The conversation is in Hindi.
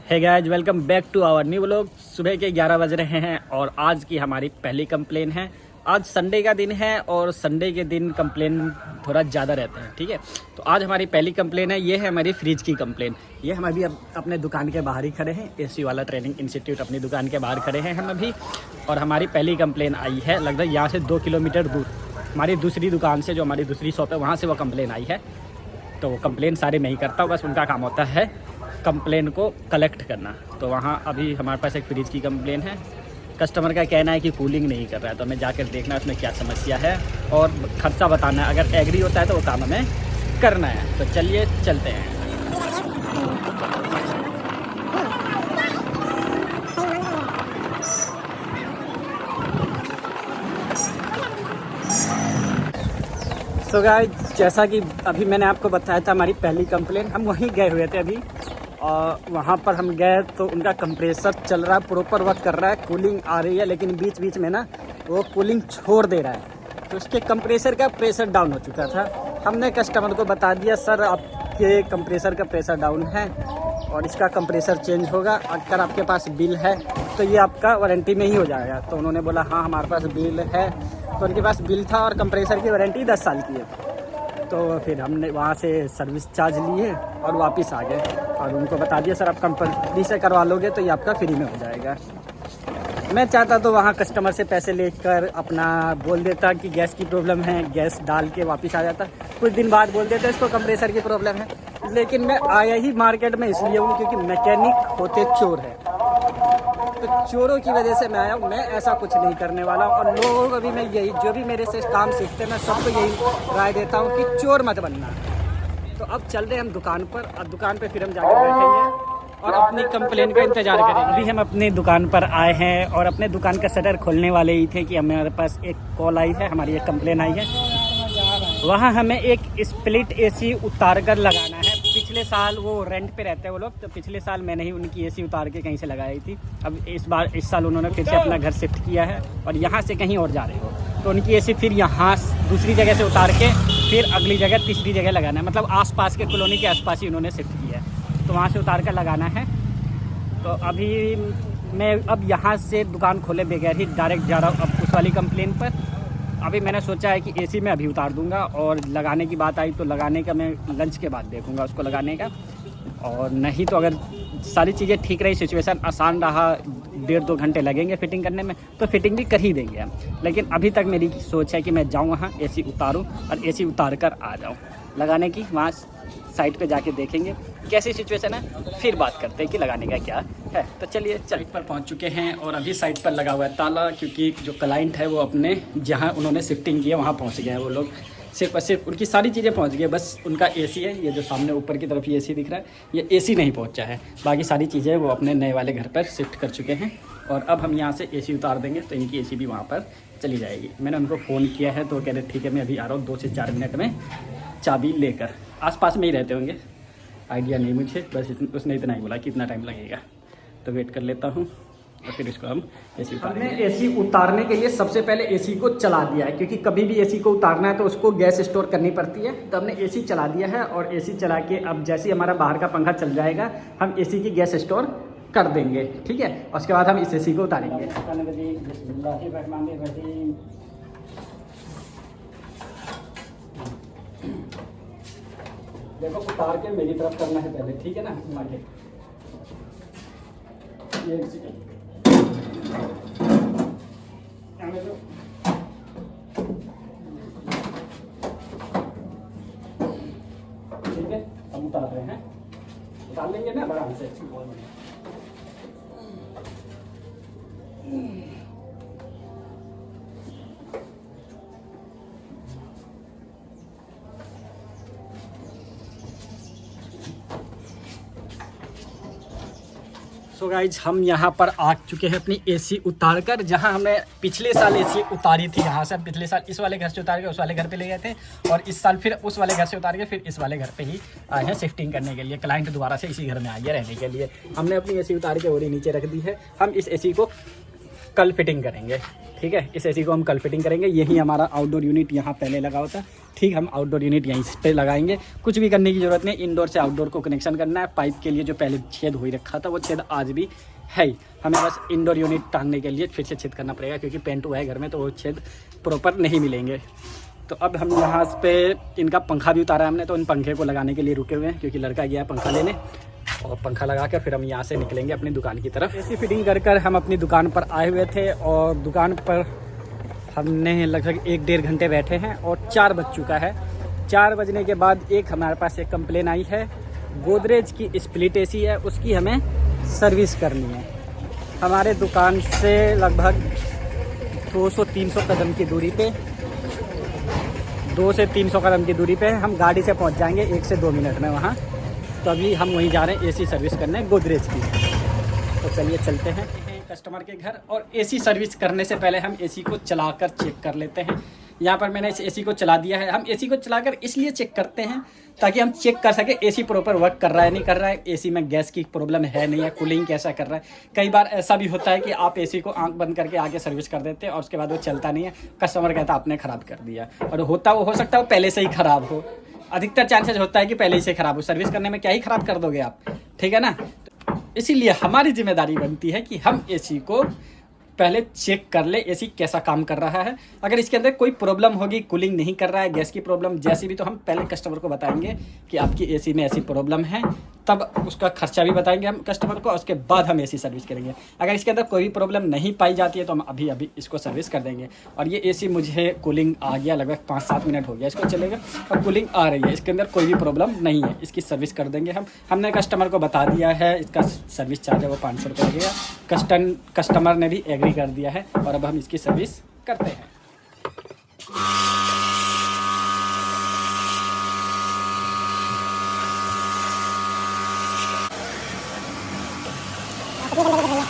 Hey guys, welcome back to our new vlog. सुबह के 11 बज रहे हैं और आज की हमारी पहली कंप्लेन है। आज संडे का दिन है और संडे के दिन कंप्लेन थोड़ा ज़्यादा रहते हैं, ठीक है। तो आज हमारी पहली कंप्लेन है, ये है हमारी फ्रिज की कंप्लेन। ये हम अभी अपने दुकान के बाहर ही खड़े हैं, एसी वाला ट्रेनिंग इंस्टीट्यूट अपनी दुकान के बाहर खड़े हैं हम अभी। और हमारी पहली कंप्लेन आई है, लगभग यहाँ से 2 किलोमीटर दूर हमारी दूसरी दुकान से, जो हमारी दूसरी शॉप है वहाँ से वो कंप्लेन आई है। तो वो कंप्लेन सारे मैं ही करता हूँ, बस उनका काम होता है कंप्लेन को कलेक्ट करना। तो वहाँ अभी हमारे पास एक फ्रिज की कंप्लेन है। कस्टमर का कहना है कि कूलिंग नहीं कर रहा है, तो हमें जाकर देखना है उसमें क्या समस्या है और खर्चा बताना है। अगर एग्री होता है तो वो काम हमें करना है। तो चलिए चलते हैं। सो गाइस, जैसा कि अभी मैंने आपको बताया था हमारी पहली कंप्लेन, हम वहीं गए हुए थे अभी। और वहाँ पर हम गए तो उनका कंप्रेसर चल रहा है, प्रॉपर वर्क कर रहा है, कूलिंग आ रही है, लेकिन बीच बीच में ना वो कूलिंग छोड़ दे रहा है। तो उसके कंप्रेसर का प्रेशर डाउन हो चुका था। हमने कस्टमर को बता दिया, सर आपके कंप्रेसर का प्रेशर डाउन है और इसका कंप्रेसर चेंज होगा। अगर आपके पास बिल है तो ये आपका वारंटी में ही हो जाएगा। तो उन्होंने बोला हाँ हमारे पास बिल है। तो उनके पास बिल था और कंप्रेसर की वारंटी 10 साल की है। तो फिर हमने वहाँ से सर्विस चार्ज लिए और वापस आ गए और उनको बता दिया, सर आप कंपनी से करवा लोगे तो ये आपका फ्री में हो जाएगा। मैं चाहता तो वहाँ कस्टमर से पैसे लेकर अपना बोल देता कि गैस की प्रॉब्लम है, गैस डाल के वापस आ जाता। कुछ दिन बाद बोल देता इसको कंप्रेसर की प्रॉब्लम है। लेकिन मैं आया ही मार्केट में इसलिए हूँ क्योंकि मैकेनिक होते चोर है। तो चोरों की वजह से मैं आया हूँ। मैं ऐसा कुछ नहीं करने वाला हूँ। और लोगों को भी मैं यही, जो भी मेरे से काम सीखते हैं, मैं सबको यही राय देता हूँ कि चोर मत बनना। तो अब चल रहे हम दुकान पर, और दुकान पर फिर हम जाकर बैठेंगे और अपनी कंप्लेन का इंतजार करेंगे। अभी हम अपनी दुकान पर आए हैं और अपने दुकान का शटर खोलने वाले ही थे कि हमारे पास एक कॉल आई है, हमारी एक कंप्लेन आई है। वहाँ हमें एक स्प्लिट एसी उतार कर लगाना है। पिछले साल वो रेंट पे रहते हैं वो लोग, तो पिछले साल मैंने ही उनकी एसी उतार के कहीं से लगाई थी। अब इस साल उन्होंने फिर से अपना घर शिफ्ट किया है और यहाँ से कहीं और जा रहे हो, तो उनकी एसी फिर यहाँ दूसरी जगह से उतार के फिर अगली जगह तीसरी जगह लगाना है। मतलब आसपास के कॉलोनी के आसपास ही उन्होंने शिफ्ट किया है, तो वहाँ से उतार कर लगाना है। तो अभी मैं अब यहाँ से दुकान खोले बगैर ही डायरेक्ट जा रहा हूँ अब उस वाली कंप्लेन पर। अभी मैंने सोचा है कि एसी में अभी उतार दूंगा और लगाने की बात आई तो लगाने का मैं लंच के बाद देखूंगा उसको लगाने का। और नहीं तो अगर सारी चीज़ें ठीक रही, सिचुएशन आसान रहा, 1.5-2 घंटे लगेंगे फिटिंग करने में, तो फिटिंग भी कर ही देंगे हम। लेकिन अभी तक मेरी सोच है कि मैं जाऊँ वहाँ एसी उतारूँ और एसी उतार कर आ जाऊँ लगाने की। वहाँ साइट पे जाके देखेंगे कैसी सिचुएशन है, फिर बात करते हैं कि लगाने का क्या है। तो चलिए, साइट पर पहुंच चुके हैं और अभी साइट पर लगा हुआ है ताला, क्योंकि जो क्लाइंट है वो अपने जहां उन्होंने शिफ्टिंग की है वहां पहुंच गए हैं वो लोग। सिर्फ उनकी सारी चीज़ें पहुंच गई है, बस उनका एसी है, ये जो सामने ऊपर की तरफ ये एसी दिख रहा है, ये एसी नहीं पहुँचा है। बाकी सारी चीज़ें वो अपने नए वाले घर पर शिफ्ट कर चुके हैं और अब हम यहाँ से एसी उतार देंगे तो इनकी एसी भी वहाँ पर चली जाएगी। मैंने उनको फ़ोन किया है तो कह रहे ठीक है मैं अभी आ रहा हूँ, 2 से 4 मिनट में चाबी लेकर। आसपास में ही रहते होंगे, आइडिया नहीं मुझे, बस उसने इतना ही बोला कि इतना टाइम लगेगा। तो वेट कर लेता हूँ और फिर इसको हम एसी उतारेंगे। हमने एसी उतारने के लिए सबसे पहले एसी को चला दिया है, क्योंकि कभी भी एसी को उतारना है तो उसको गैस स्टोर करनी पड़ती है। तो हमने एसी चला दिया है और एसी चला के अब जैसे ही हमारा बाहर का पंखा चल जाएगा हम एसी की गैस स्टोर कर देंगे, ठीक है। और उसके बाद हम इस एसी को उतारेंगे। देखो उतार के मेरी तरफ करना है पहले, ठीक है ना। आगे ये ठीक है, हम उतार रहे हैं, उतार लेंगे ना आराम से। सो गाइज, हम यहाँ पर आ चुके हैं अपनी एसी उतार कर। जहाँ हमने पिछले साल एसी उतारी थी, यहाँ से पिछले साल इस वाले घर से उतार के उस वाले घर पे ले गए थे और इस साल फिर उस वाले घर से उतार के फिर इस वाले घर पे ही आए हैं शिफ्टिंग करने के लिए। क्लाइंट दोबारा से इसी घर में आ गया रहने के लिए। हमने अपनी एसी उतार के और नीचे रख दी है। हम इस एसी को कल फिटिंग करेंगे। ठीक है, इस एसी को हम कल फिटिंग करेंगे। यही हमारा आउटडोर यूनिट यहाँ पहले लगा होता है। ठीक, हम आउटडोर यूनिट यहीं पे लगाएंगे। कुछ भी करने की ज़रूरत नहीं, इंडोर से आउटडोर को कनेक्शन करना है। पाइप के लिए जो पहले छेद हो ही रखा था वो छेद आज भी है ही, हमें बस इंडोर यूनिट टांगने के लिए फिर से छेद करना पड़ेगा, क्योंकि पेंट हुआ है घर में तो वो छेद प्रॉपर नहीं मिलेंगे। तो अब हम यहाँ पे इनका पंखा भी उतारा है हमने, तो इन पंखे को लगाने के लिए रुके हुए हैं, क्योंकि लड़का गया है पंखा लेने। और पंखा लगा कर फिर हम यहाँ से निकलेंगे अपनी दुकान की तरफ। एसी फिटिंग कर हम अपनी दुकान पर आए हुए थे, और दुकान पर हमने लगभग 1-1.5 घंटे बैठे हैं और 4 बज चुका है। 4 बजने के बाद हमारे पास एक कंप्लेन आई है। गोदरेज की स्प्लिट एसी है, उसकी हमें सर्विस करनी है। हमारे दुकान से लगभग 200-300 कदम की दूरी पे, 2 से 300 कदम की दूरी पे हम गाड़ी से पहुंच जाएंगे 1 से 2 मिनट में वहां। तो अभी हम वहीं जा रहे हैं एसी सर्विस करने गोदरेज की। तो चलिए चलते हैं कस्टमर के घर। और एसी सर्विस करने से पहले हम एसी को चलाकर चेक कर लेते हैं। यहाँ पर मैंने इस एसी को चला दिया है। हम एसी को चलाकर इसलिए चेक करते हैं ताकि हम चेक कर सकें एसी प्रॉपर वर्क कर रहा है नहीं कर रहा है, एसी में गैस की प्रॉब्लम है नहीं है, कूलिंग कैसा कर रहा है। कई बार ऐसा भी होता है कि आप एसी को आंख बंद करके आके सर्विस कर देते हैं और उसके बाद वो चलता नहीं है, कस्टमर कहता है आपने ख़राब कर दिया। और हो सकता है वो पहले से ही ख़राब हो। अधिकतर चांसेस होता है कि पहले ही से ख़राब हो, सर्विस करने में क्या ही ख़राब कर दोगे आप, ठीक है ना। इसीलिए हमारी जिम्मेदारी बनती है कि हम एसी को पहले चेक कर ले एसी कैसा काम कर रहा है। अगर इसके अंदर कोई प्रॉब्लम होगी, कूलिंग नहीं कर रहा है, गैस की प्रॉब्लम जैसी भी, तो हम पहले कस्टमर को बताएंगे कि आपकी एसी में ऐसी प्रॉब्लम है, तब उसका खर्चा भी बताएंगे हम कस्टमर को, और उसके बाद हम एसी सर्विस करेंगे। अगर इसके अंदर कोई प्रॉब्लम नहीं पाई जाती है तो हम अभी इसको सर्विस कर देंगे। और ये एसी मुझे कूलिंग आ गया, लगभग 5-7 मिनट हो गया इसको चलेगा और कूलिंग आ रही है, इसके अंदर कोई भी प्रॉब्लम नहीं है, इसकी सर्विस कर देंगे हम। हमने कस्टमर को बता दिया है, इसका सर्विस चार्ज है वो 500 रुपये लगेगा। कस्टमर ने भी एग्री कर दिया है और अब हम इसकी सर्विस करते हैं। Gracias.